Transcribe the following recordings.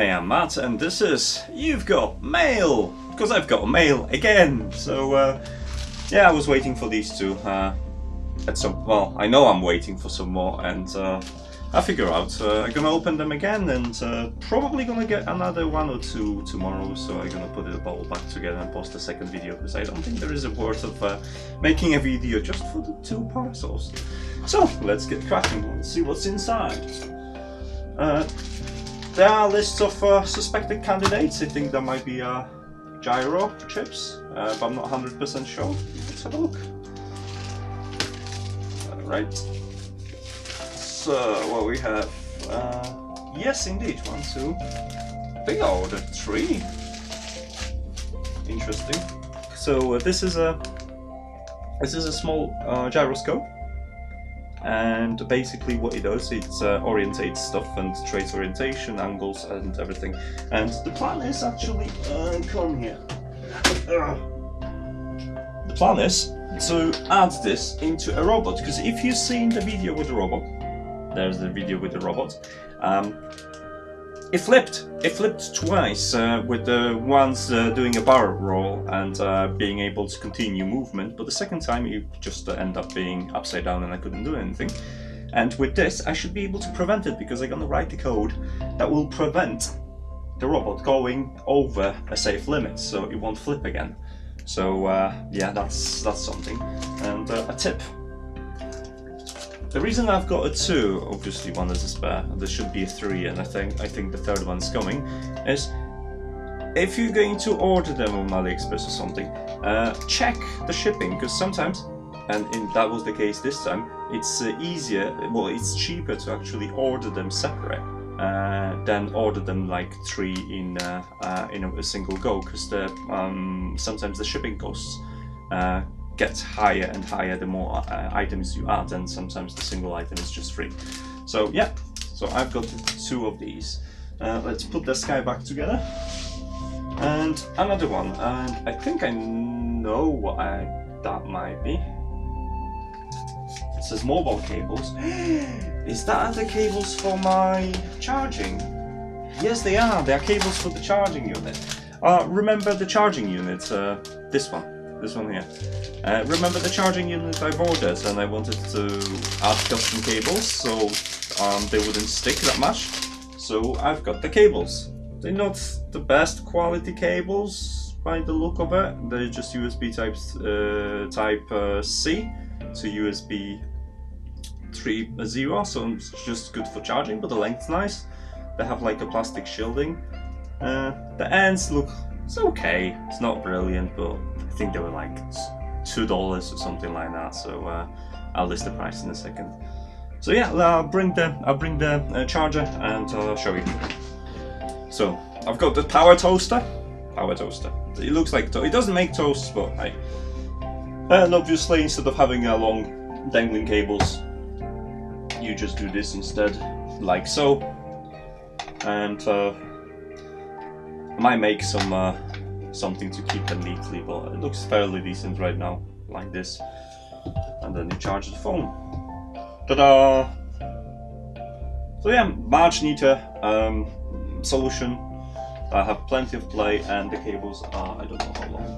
I am Matt, and this is You've Got Mail! Because I've got mail again! So, yeah, I was waiting for these two. Well, I know I'm waiting for some more, and I figure out I'm gonna open them again, and probably gonna get another one or two tomorrow, so I'm gonna put it all back together and post a second video, because I don't think there is a worth of making a video just for the two parcels. So, let's get cracking and see what's inside. There are lists of suspected candidates. I think there might be gyro chips, but I'm not 100% sure. Let's have a look. Right. So, what we have? Yes, indeed, 1, 2. I think I ordered 3. Interesting. So this is a small gyroscope. And basically what it does, it orientates stuff and trace orientation, angles and everything. And the plan is actually, come here. The plan is to add this into a robot, because if you've seen the video with the robot, there's the video with the robot, it flipped twice with the ones doing a barrel roll and being able to continue movement, but the second time it just ended up being upside down and I couldn't do anything. And with this I should be able to prevent it, because I'm gonna write the code that will prevent the robot going over a safe limit, so it won't flip again. So yeah, that's something. And a tip. The reason I've got a 2, obviously one is a spare, there should be a 3, and I think the third one's coming, is if you're going to order them on AliExpress or something, check the shipping, because sometimes, and that was the case this time, it's it's cheaper to actually order them separate than order them like 3 in a single go, because sometimes the shipping costs gets higher and higher the more items you add, and sometimes the single item is just free. So yeah, so I've got 2 of these. Let's put this guy back together. And another one, and I think I know what that might be. It says mobile cables. Is that the cables for my charging? Yes, they are. They are cables for the charging unit. Remember the charging unit, this one here. Remember the charging unit I've ordered, and I wanted to add custom cables so they wouldn't stick that much. So I've got the cables. They're not the best quality cables by the look of it. They're just USB type C to USB 3.0, so it's just good for charging, but the length's nice. They have like a plastic shielding. The ends look, it's okay. It's not brilliant, but I think they were like $2 or something like that. So I'll list the price in a second. So yeah, I'll bring the charger and show you. So I've got the power toaster. It looks like it doesn't make toasts, but hey. And obviously, instead of having long dangling cables, you just do this instead, like so. And I might make something to keep them neatly, but it looks fairly decent right now, like this. And then you charge the phone. Ta-da! So yeah, much neater solution. I have plenty of play, and the cables are, I don't know how long.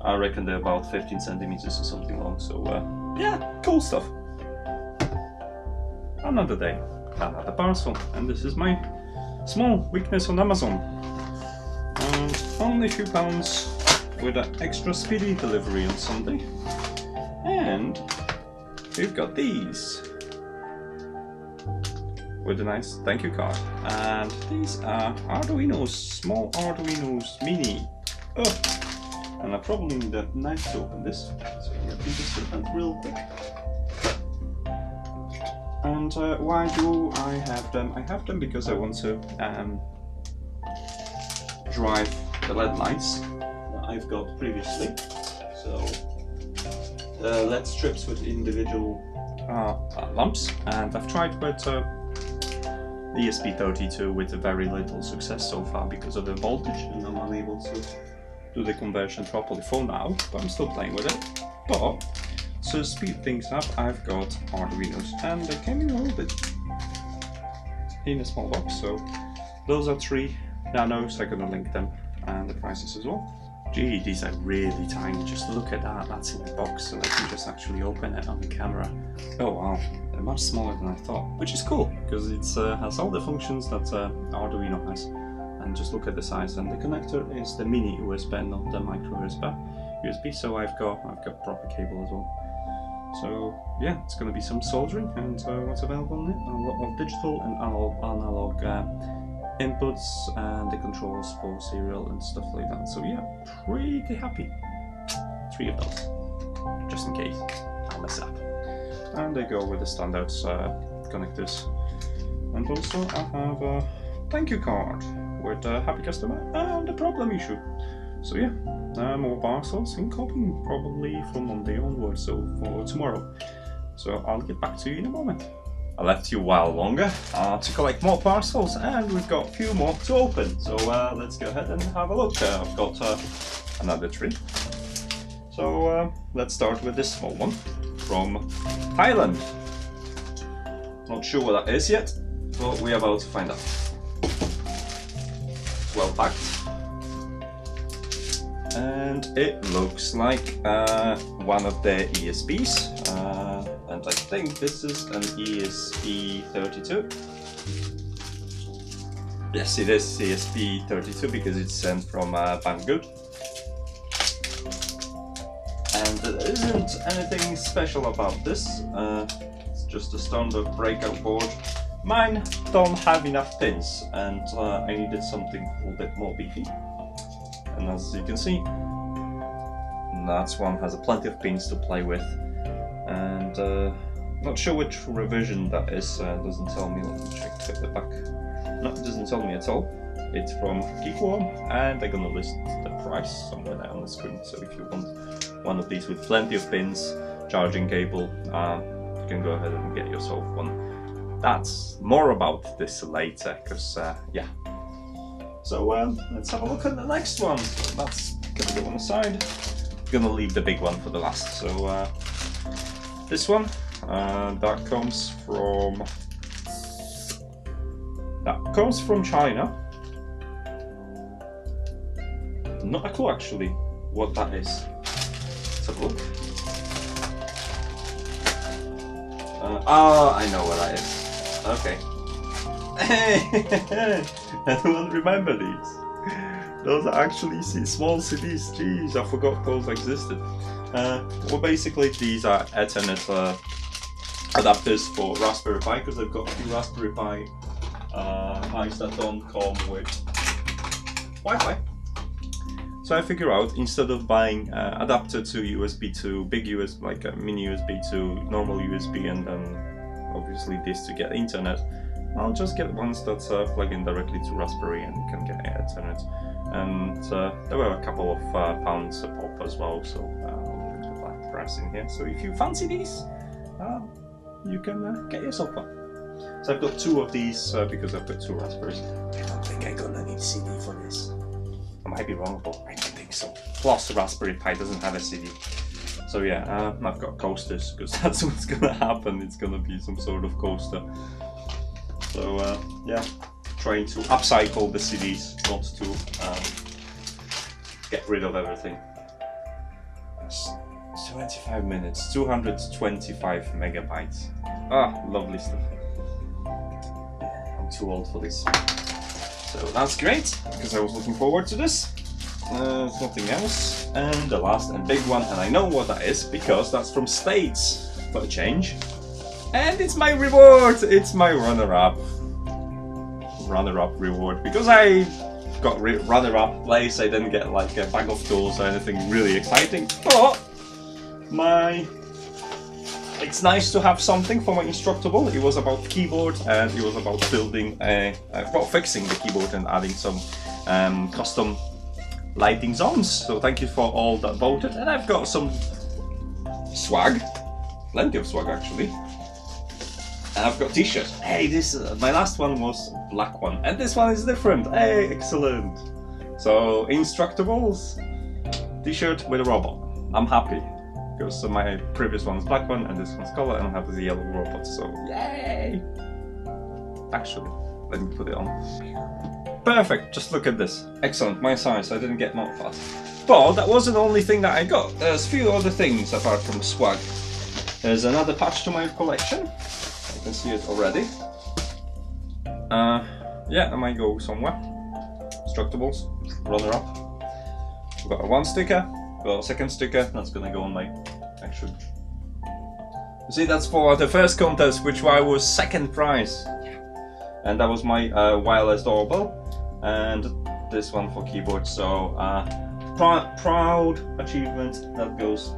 I reckon they're about 15 centimeters or something long. So yeah, cool stuff. Another day, another parcel, and this is my small weakness on Amazon. Only a few pounds with an extra speedy delivery on Sunday. And we've got these with a nice thank you card. And these are Arduinos, small Arduinos Mini. Oh, and I probably need a knife to open this, so let me just open it real quick. And why do I have them? I have them because I want to drive the LED lights that I've got previously. So LED strips with individual lamps, and I've tried with ESP32 with very little success so far because of the voltage, and I'm unable to do the conversion properly for now, but I'm still playing with it. But to speed things up, I've got Arduinos, and they came in a little bit in a small box, so those are 3 nanos. I'm gonna link them and the prices as well. Gee, these are really tiny. Just look at that. That's in the box, so I can just actually open it on the camera. Oh wow, they're much smaller than I thought, which is cool because it has all the functions that Arduino has. And just look at the size. And the connector is the mini USB, not the micro USB. So I've got proper cable as well. So yeah, it's gonna be some soldering, and what's available on it? A lot of digital and analog inputs and the controls for serial and stuff like that. So yeah, pretty happy. 3 of those, just in case I'll mess it up. And they go with the standard connectors. And also I have a thank you card with a happy customer and a problem issue. So yeah, more parcels incoming probably from Monday onwards, so for tomorrow. So I'll get back to you in a moment. I left you a while longer to collect more parcels, and we've got a few more to open. So let's go ahead and have a look. I've got another 3. So let's start with this small one from Thailand. Not sure what that is yet, but we're about to find out. Well packed. And it looks like one of their ESPs. And I think this is an ESP32. Yes, it is ESP32 because it's sent from Banggood. And there isn't anything special about this. It's just a standard breakout board. Mine don't have enough pins, and I needed something a little bit more beefy. And as you can see, that one has plenty of pins to play with. And not sure which revision that is, doesn't tell me. Let me check at the back. No, it doesn't tell me at all. It's from Geekworm, and I'm gonna list the price somewhere there on the screen. So if you want one of these with plenty of pins, charging cable, you can go ahead and get yourself one. That's more about this later, because yeah. So let's have a look at the next one. So that's gonna go on the side. Gonna leave the big one for the last. So this one that comes from China. Not a clue actually what that is. Let's have a look. Oh, I know what that is. Okay. Anyone remember these? Those are actually small CDs. Jeez, I forgot those existed. Well, basically these are Ethernet adapters for Raspberry Pi, because I've got a few Raspberry Pi Pis that don't come with Wi-Fi. So I figure out, instead of buying adapter to USB to big USB, like a mini USB to normal USB, and then obviously this to get internet, I'll just get ones that plug in directly to Raspberry and you can get Ethernet. And there were a couple of pounds a pop as well, so I'll put that price in here. So if you fancy these, you can get yourself one. So I've got 2 of these because I've got 2 Raspberries. I don't think I'm gonna need CD for this. I might be wrong, but I don't think so. Plus, the Raspberry Pi doesn't have a CD. So yeah, I've got coasters, because that's what's gonna happen. It's gonna be some sort of coaster. So yeah, trying to upcycle the CDs, not to get rid of everything. 25 minutes, 225 megabytes. Ah, lovely stuff. I'm too old for this. So that's great, because I was looking forward to this. There's nothing else. And the last and big one, and I know what that is, because that's from States, for a change. And it's my reward! It's my runner-up reward, because I got runner-up place. I didn't get like a bag of tools or anything really exciting, but it's nice to have something for my Instructable. It was about keyboard, and it was about building fixing the keyboard and adding some custom lighting zones. So thank you for all that voted, and I've got some swag, plenty of swag actually. And I've got t-shirts. Hey, this my last one was black one, and this one is different. Hey, excellent. So Instructables t-shirt with a robot. I'm happy, because my previous one's black one and this one's color, and I have the yellow robot. So yay! Actually, let me put it on. Perfect, just look at this. Excellent, my size, I didn't get more fat. But that wasn't the only thing that I got. There's a few other things apart from swag. There's another patch to my collection. You can see it already. Yeah, I might go somewhere. Structables, runner-up. We've got one sticker, got a second sticker, that's gonna go on my actual. You see, that's for the first contest, which I was second prize. And that was my wireless doorbell. And this one for keyboard, so proud achievement that goes.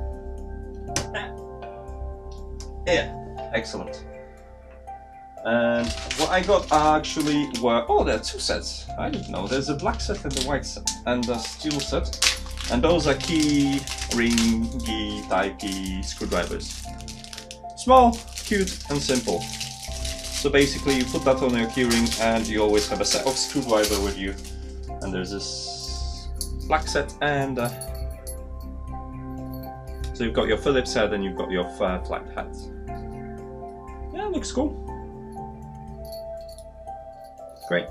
Yeah, excellent. And what I got actually were, oh, there are two sets. I didn't know. There's a black set and a white set, and a steel set. And those are key ringy type key screwdrivers. Small, cute, and simple. So basically, you put that on your key ring, and you always have a set of screwdriver with you. And there's this black set, and so you've got your Phillips head, and you've got your flat head. Yeah, looks cool. Great.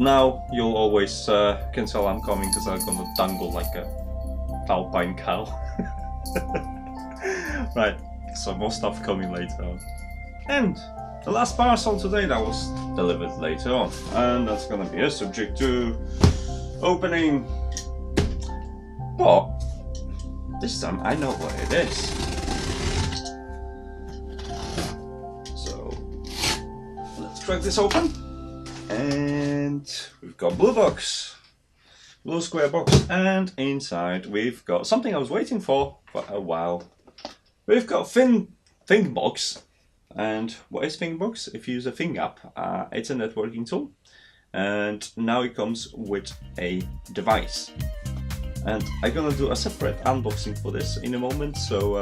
Now you'll always can tell I'm coming because I'm gonna dangle like a alpine cow. Right, so more stuff coming later on. And the last parcel today that was delivered later on, and that's gonna be a subject to opening. But this time I know what it is. Crack this open, and we've got blue box, blue square box, and inside we've got something I was waiting for a while. We've got Think box, and what is Think box? If you use a Think app, it's a networking tool, and now it comes with a device. And I'm gonna do a separate unboxing for this in a moment, so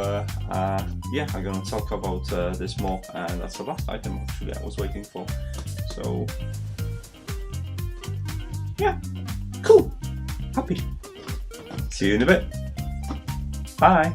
yeah, I'm gonna talk about this more, and that's the last item actually I was waiting for. So yeah, cool, happy. See you in a bit. Bye.